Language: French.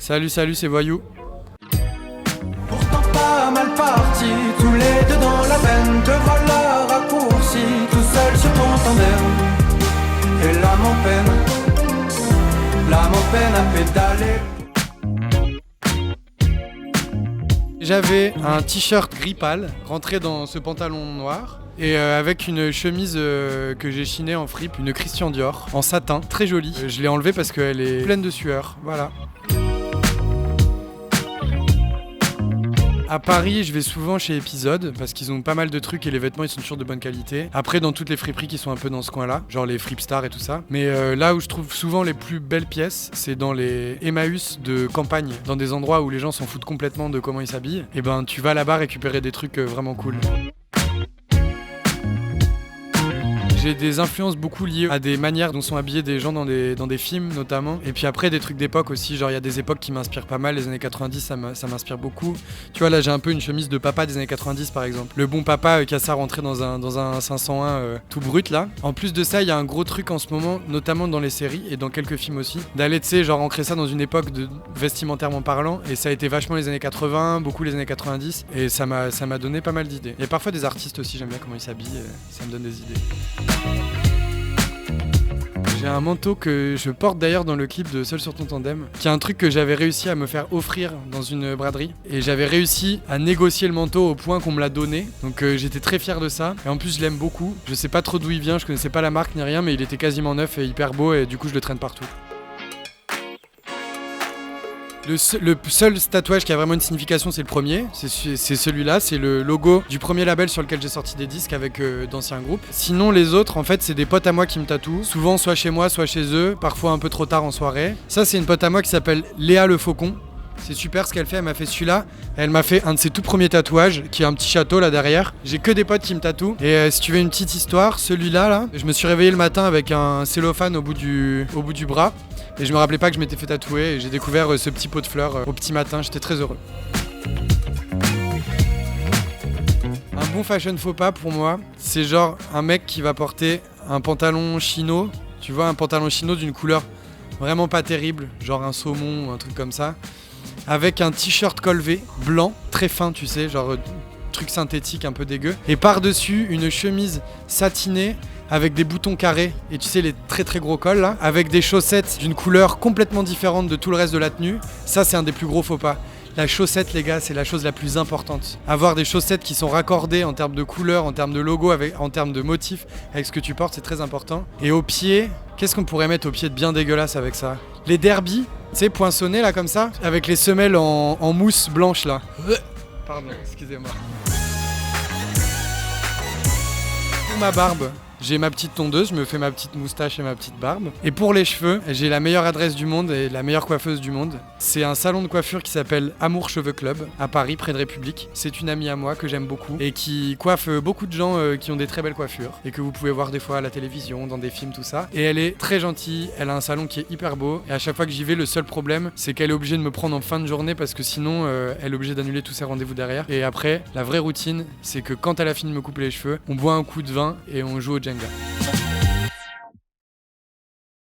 Salut, c'est Voyou. Pourtant pas mal parti, tous les deux dans la veine. Te voilà raccourci, tout seul sur ton tandem. Et l'âme en peine à pédaler. J'avais un t-shirt gris pâle rentré dans ce pantalon noir et avec une chemise que j'ai chinée en fripe, une Christian Dior en satin, très jolie. Je l'ai enlevée parce qu'elle est pleine de sueur, voilà. À Paris, je vais souvent chez Épisode parce qu'ils ont pas mal de trucs et les vêtements ils sont toujours de bonne qualité. Après, dans toutes les friperies qui sont un peu dans ce coin-là, genre les Fripstars et tout ça. Mais là où je trouve souvent les plus belles pièces, c'est dans les Emmaüs de campagne, dans des endroits où les gens s'en foutent complètement de comment ils s'habillent. Et ben, tu vas là-bas récupérer des trucs vraiment cool. J'ai des influences beaucoup liées à des manières dont sont habillés des gens dans des films notamment. Et puis après des trucs d'époque aussi, genre il y a des époques qui m'inspirent pas mal, les années 90 ça m'inspire beaucoup. Tu vois là j'ai un peu une chemise de papa des années 90 par exemple. Le bon papa qui a ça rentré dans un 501 tout brut là. En plus de ça il y a un gros truc en ce moment, notamment dans les séries et dans quelques films aussi, d'aller tu sais genre ancrer ça dans une époque de vestimentairement parlant. Et ça a été vachement les années 80, beaucoup les années 90 et ça m'a donné pas mal d'idées. Il y a parfois des artistes aussi, j'aime bien comment ils s'habillent, ça me donne des idées. J'ai un manteau que je porte d'ailleurs dans le clip de Seul sur ton tandem, qui est un truc que j'avais réussi à me faire offrir dans une braderie. Et j'avais réussi à négocier le manteau au point qu'on me l'a donné. Donc j'étais très fier de ça. Et en plus je l'aime beaucoup. Je sais pas trop d'où il vient, je connaissais pas la marque ni rien, mais il était quasiment neuf et hyper beau et du coup je le traîne partout. Le seul tatouage qui a vraiment une signification, c'est le premier, c'est celui-là, c'est le logo du premier label sur lequel j'ai sorti des disques avec d'anciens groupes. Sinon les autres, en fait, c'est des potes à moi qui me tatouent, souvent soit chez moi, soit chez eux, parfois un peu trop tard en soirée. Ça, c'est une pote à moi qui s'appelle Léa Le Faucon. C'est super ce qu'elle fait, elle m'a fait celui-là. Elle m'a fait un de ses tout premiers tatouages, qui est un petit château là derrière. J'ai que des potes qui me tatouent. Et si tu veux une petite histoire, celui-là, là, je me suis réveillé le matin avec un cellophane au bout du bras. Et je me rappelais pas que je m'étais fait tatouer. Et j'ai découvert ce petit pot de fleurs au petit matin, j'étais très heureux. Un bon fashion faux pas pour moi, c'est genre un mec qui va porter un pantalon chino. Tu vois, un pantalon chino d'une couleur vraiment pas terrible, genre un saumon ou un truc comme ça. Avec un t-shirt col V blanc, très fin, tu sais, genre truc synthétique un peu dégueu. Et par-dessus, une chemise satinée avec des boutons carrés et tu sais les très très gros cols là, avec des chaussettes d'une couleur complètement différente de tout le reste de la tenue. Ça c'est un des plus gros faux pas. La chaussette les gars, c'est la chose la plus importante. Avoir des chaussettes qui sont raccordées en termes de couleur, en termes de logo, en termes de motifs avec ce que tu portes, c'est très important. Et au pied, qu'est-ce qu'on pourrait mettre au pied de bien dégueulasse avec ça? Les derbies, tu sais, poinçonnés là comme ça, avec les semelles en mousse blanche là. Pardon, excusez-moi. Pour ma barbe, j'ai ma petite tondeuse, je me fais ma petite moustache et ma petite barbe. Et pour les cheveux, j'ai la meilleure adresse du monde et la meilleure coiffeuse du monde. C'est un salon de coiffure qui s'appelle Amour Cheveux Club, à Paris, près de République. C'est une amie à moi que j'aime beaucoup et qui coiffe beaucoup de gens qui ont des très belles coiffures et que vous pouvez voir des fois à la télévision, dans des films, tout ça. Et elle est très gentille, elle a un salon qui est hyper beau. Et à chaque fois que j'y vais, le seul problème, c'est qu'elle est obligée de me prendre en fin de journée parce que sinon, elle est obligée d'annuler tous ses rendez-vous derrière. Et après, la vraie routine, c'est que quand elle a fini de me couper les cheveux, on boit un coup de vin et on joue au Jenga.